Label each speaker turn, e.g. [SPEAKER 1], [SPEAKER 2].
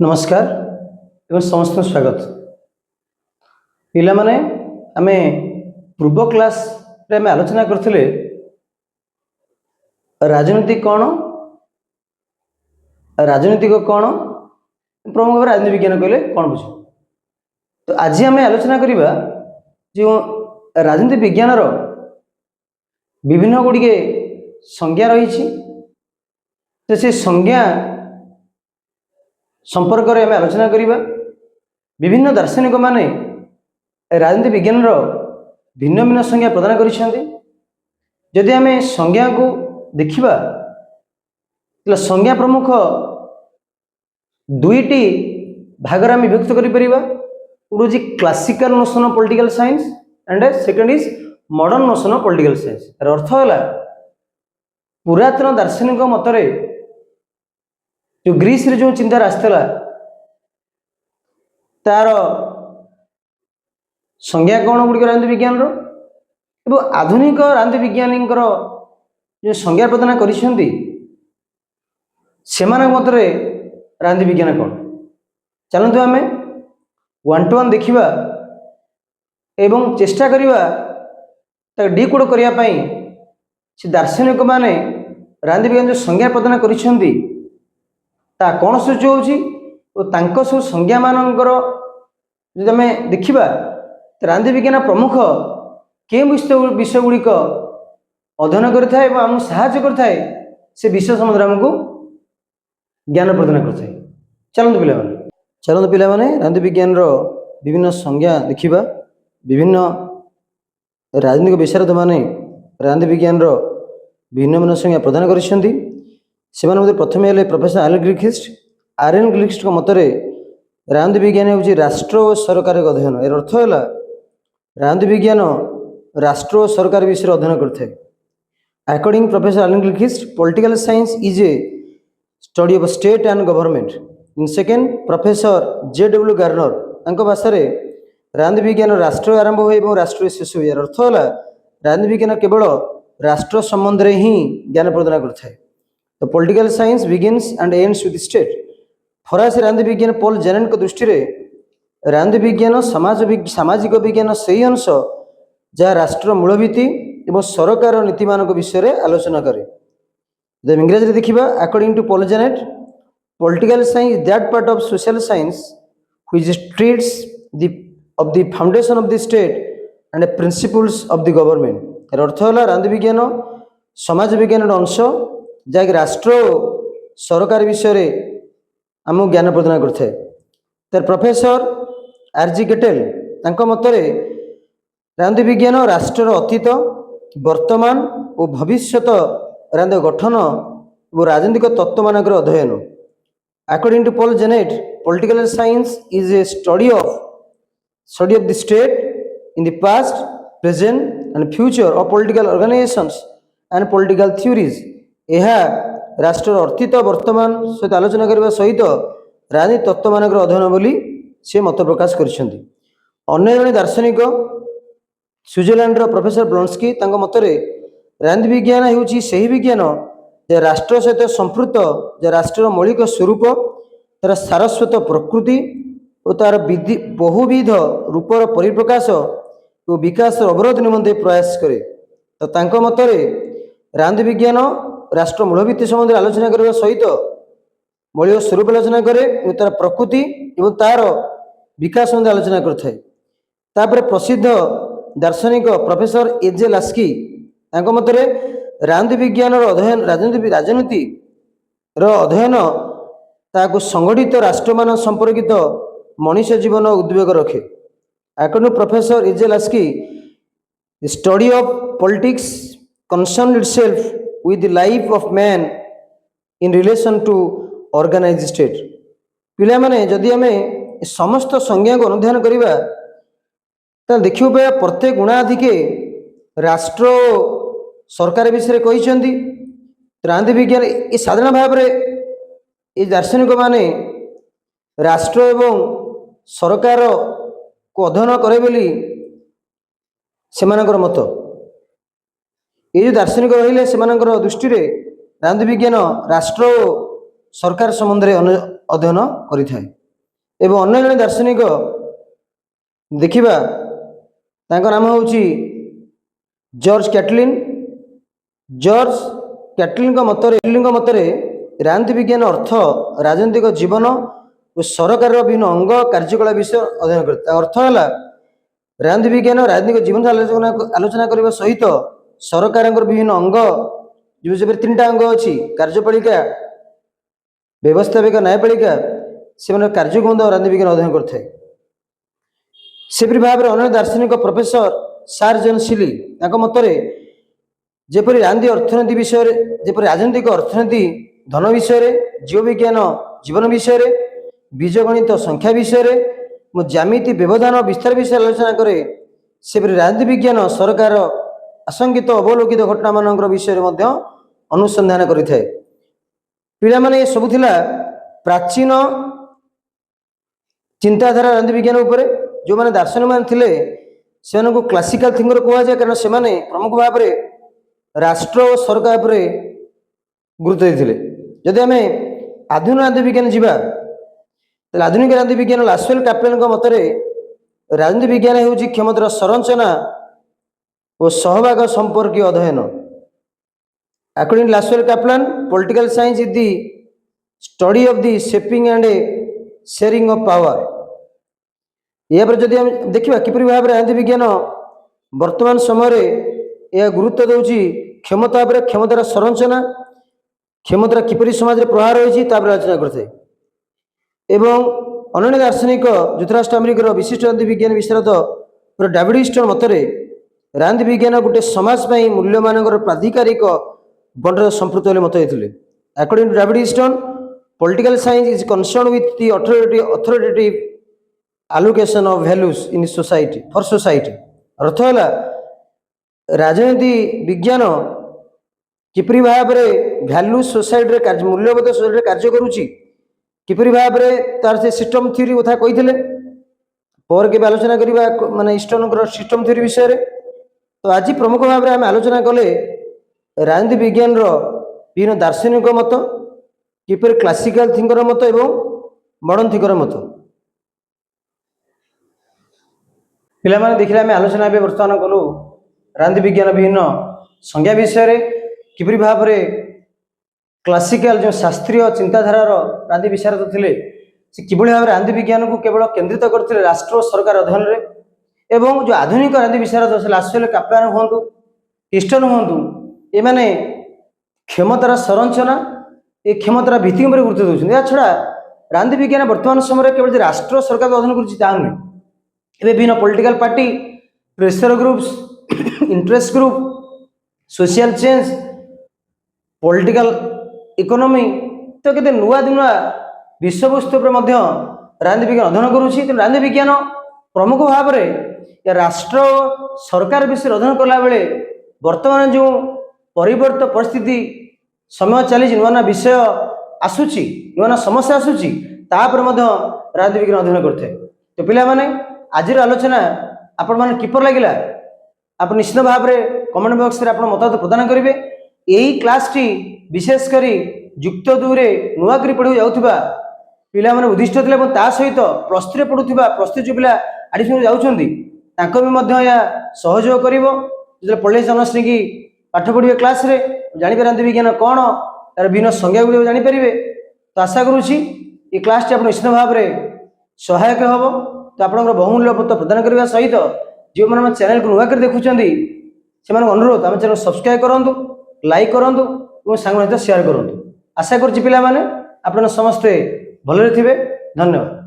[SPEAKER 1] नमस्कार एवं समस्त स्वागत पिला माने आमे पूर्व क्लास रे आमे आलोचना करथिले राजनीति कौन राजनीतिक कौन प्रमुख भाव राजनीति विज्ञान कहले कौन बुझ। तो आज आमे आलोचना करिबा जो राजनीति विज्ञान रो विभिन्न गुड़िके संज्ञा रही से संज्ञा संपर्क में आम आलोचना करिबा। विभिन्न दार्शनिक माने राजनीति विज्ञान रो भिन्न भिन्न संज्ञा प्रदान करिसेंती। यदि आम संज्ञा को देखिबा तो संज्ञा प्रमुख दुईटी भाग में विभक्त करि परिबा। Good is classical notion of political science and second is modern notion of political science. अर्थ है पुरातन दार्शनिक मतरे जो ग्रीस रे जो चिंतार आसला तार संज्ञा कौन गुड़िक राजनीति विज्ञान रो आधुनिक राजनीति वैज्ञानिक जो संज्ञा प्रदान करिसेंती सेमान मतरे राजनीति विज्ञान कौन। चलतु आम वन टू वन देखा एवं चेष्टा करवा डिकोड करने से दार्शनिक माने राजनीति विज्ञान जो संज्ञा प्रदान करिसेंती ता कौन सूची हो सब संज्ञा मानकर जो आम देखा राजनीति विज्ञान प्रमुख के विषय गुड़िक अध्ययन करें साहाय्य करे से विषय संबंध आमको ज्ञान प्रदान करें। चलते पिला राजनीति विज्ञान विभिन्न संज्ञा देखा। विभिन्न राजनीतिक विशारद माने राजनीति विज्ञान भिन्न भिन्न संज्ञा प्रदान करिसेंती। प्रथम हेले प्रोफेसर आरएन ग्लिक्स्ट मतरे राजनीति विज्ञान हूँ राष्ट्र और सरकार अध्ययन। यार अर्थ है राजनीति विज्ञान राष्ट्र और सरकार विषय अध्ययन करते। According professor R N Gilchrist political science is a study of state and government. In second professor J W. Garner भाषा राजनीति विज्ञान राष्ट्र आरंभ हुए और राष्ट्र शेष हुए। अर्थ है राजनीति विज्ञान केवल राष्ट्र संबंध में ही ज्ञान प्रदान करता है। तो political science begins and ends with state. फरासी राजनीति विज्ञान पॉल जेनेट को दृष्टि राजनीति विज्ञान सामाजिक विज्ञान से ही अंश जहाँ राष्ट्र मूलभित्ति और सरकार नीति मान विषय आलोचना करे। जब इंग्रेजी देखा according to Paul Janet political science that part of social science which treats of the foundation of the state and principles of the government। अर्थ है राजनीति विज्ञान समाज विज्ञान अंश जहाँकि राष्ट्र सरकार विषय आम ज्ञान प्रदान करते। तर प्रोफेसर आर.जी. गेटेल मतरे राजनीति विज्ञान राष्ट्र अतीत वर्तमान और भविष्यत राजनीतिक गठन और राजनीतिक तत्व मान अध्ययन। According to Paul Janet political science is a study of the state in the past, present and future of political organizations and political theories। यह राष्ट्र अर्थित वर्तमान सहित आलोचना करने सहित राजनीति तत्व मान अध्ययन बोली से मत प्रकाश करिसेंती। अन्य जड़े दार्शनिक स्विट्जरलैंड प्रोफेसर ब्लॉन्स्की मतरे राजनीति विज्ञान होउची सही विज्ञान जे राष्ट्र सहित संपृक्त राष्ट्र मौलिक स्वरूप तार सारस्वत प्रकृति और तार बहुविध रूपर परिप्रकाश और विकास अवरोध निमंते प्रयास करे। तो तांको मतरे राजनीति विज्ञान राष्ट्र मूलभित्ति संबंध आलोचना करने सहित मौलिक स्वरूप आलोचना करे और तार प्रकृति और तार विकास संबंध आलोचना करता। प्रसिद्ध दार्शनिक प्रोफेसर ए.जे. लास्की मतरे राजनीति विज्ञान अध्ययन राजनीति अध्ययन ताको संगठित राष्ट्र मान संपर्कित मनुष्य जीवन उद्वेग रखे। According to professor A J. Laski study of politics concern itself with the life of man in relation to organised state. पिला माने जदि आम समस्त संज्ञा को अध्ययन करवा तो देखियो प्रत्येक गुणाधिके राष्ट्र सरकार विषय कहते। राजनीति विज्ञान ये साधारण भाव में ये दार्शनिक माने राष्ट्र एवं सरकार को अध्ययन करे बोली सेमानकर मत। ये जो दार्शनिक रहिले सेमानकर दृष्टि राजनीति विज्ञान राष्ट्र सरकार सम्बन्ध अध्ययन करिथाए। एवं अन्य जने दार्शनिक देखिबा तांको नाम होउची जॉर्ज कैटलिन। जॉर्ज कैटलिन मतरे राजनीति विज्ञान अर्थ राजनीतिक जीवन और सरकार विभिन्न अंग कार्यकला विषय अध्ययन करते। अर्थ है राजनीति विज्ञान राजनीतिक जीवन आलोचना करने सहित सरकार विभिन्न अंग जो 3टा अंग अच्छी कार्यपालिका व्यवस्थापिका न्यायपालिका से कार्य को राजनीति विज्ञान अध्ययन करते। सेपरी भाव में अन्य दार्शनिक प्रोफेसर सार जॉन सिली मतरे जेपरी राजनीति अर्थनीति विषय जेपरी राजनीतिक अर्थनीति धन विषय जीव विज्ञान जीवन विषय बीजगणित संख्या विषय ज्यामिति व्यवधान विस्तार विषय आलोचना करे सेपरी राजनीति विज्ञान सरकार आशंकित अवलोकित घटना मान विषय अनुसंधान करिथाए। पिला माने ये सब थिला प्राचीन चिंताधारा राजनीति विज्ञान उपरे जो माने दार्शनिक मान थिले से क्लासिकल थिंकर कहा जाए कारण से माने प्रमुख भाव में राष्ट्र और सरकार पर गुरुत्व देते। जदि आम आधुनिक राजनीति विज्ञान जीवा आधुनिक राजनीति विज्ञान लासवेल काप्लान मतरे राजनीति विज्ञान होउची क्षमतार संरचना और सहभाग संपर्क अध्ययन। According Lasswell Kaplan political science is the study of the shaping and sharing of power. या पर जदि हम देखिबा किपरि भाव राजनीति विज्ञान वर्तमान समय यह गुरुत्व देउची क्षमता पर क्षमतार संरचना क्षमतार किपरि समाज रे प्रभाव रही आलोचना करते। एवं अन्य दार्शनिक युक्तराष्ट्र अमेरिकार विशिष्ट राजनीति विज्ञान विशारद डेविड ईस्टन मतरे राजनीति विज्ञान गोटे समाज में मूल्य मान प्राधिकारिक बंटन संपृक्त मत देते। According to David Easton political science is concern with the authoritative allocation of values in society for society। अर्थ है राजनीति विज्ञान किपरि भाव में वैल्यू सोसाइटी रे मूल्यबोध सोसाइटी कार्य करुच्ची किपरि भाव में तार से सिस्टम थ्योरी कथा कही पर के आलोचना करवा माने ईस्टर्न सिस्टम थ्योरी विषय रे। तो आज प्रमुख भाव में आम आलोचना कले राजनीति विज्ञान विभिन्न दार्शनिक मत किपरि क्लासिकल थिंकर मत एवं मॉडर्न थिंकर मत पिला माने देखिले आम आलोचना बर्तमान कलु राजनीति विज्ञान विभिन्न संज्ञा विषय किपरि भाव में क्लासिकल जो शास्त्रीय चिंताधारार राजनीति विशारद थे से किभଳି भाव राजनीति विज्ञान को केवल केन्द्रित करते राष्ट्र सरकार अध्ययन रे। एवं जो आधुनिक राजनीति विशारद से लासवेल काप्लान हूँ ईस्टर्न हूँ ये माने क्षमतार संरचना ये क्षमतार भित्ति पर गुरुत्व देउछन। या छड़ा राजनीति विज्ञान वर्तमान समय केवल राष्ट्र सरकार अध्ययन कर विभिन्न political party pressure groups interest group social change political economy तो केते नुआ नुआ विषयवस्तु पर राजनीति विज्ञान अध्ययन करुच्ची। तेणु राजनीति विज्ञान प्रमुख भाव में राष्ट्र सरकार विषय अध्ययन कला बेले वर्तमान जो परिवर्तित परिस्थिति समय चली नुआ नुआ विषय आसूची नुआ नुआ समस्या आसूची तापर राजनीति विज्ञान अध्ययन करते। तो पिला माने आज आलोचना आपण मैंने किपर लगिला आप निश्चित भाव में कमेंट बॉक्स में आप मतामत प्रदान करेंगे। यही क्लास टी विशेषकर युक्त 2 रे नुआ करी पढ़ी जाउथिबा पिला माने उद्दिष्ट थिले सहित प्लस 3 पढ़ुथिबा प्लस 3 जो पिला एडमिशन जाउछंदी तांको भी मध्य या सहयोग करिवो जे पढ़ले समस्त की पाठ पढ़िबे क्लास रे जानि पारंती विज्ञान कोन तार बिना संज्ञा गुलो जानि परिबे। तो आशा करूची ये क्लास टी आप निश्चित भाव में सहायक हबो। तो आप बहुमूल्य पत्र प्रदान करने सहित जो मैंने चैनल को नुआ कर देखुं से अनुरोध आम चैनल सब्सक्राइब करूँ लाइक करूँ और सांग सहित शेयर करूँ। आशा करुच्ची पिला माने आपन समस्ते भलरे थिबे। धन्यवाद।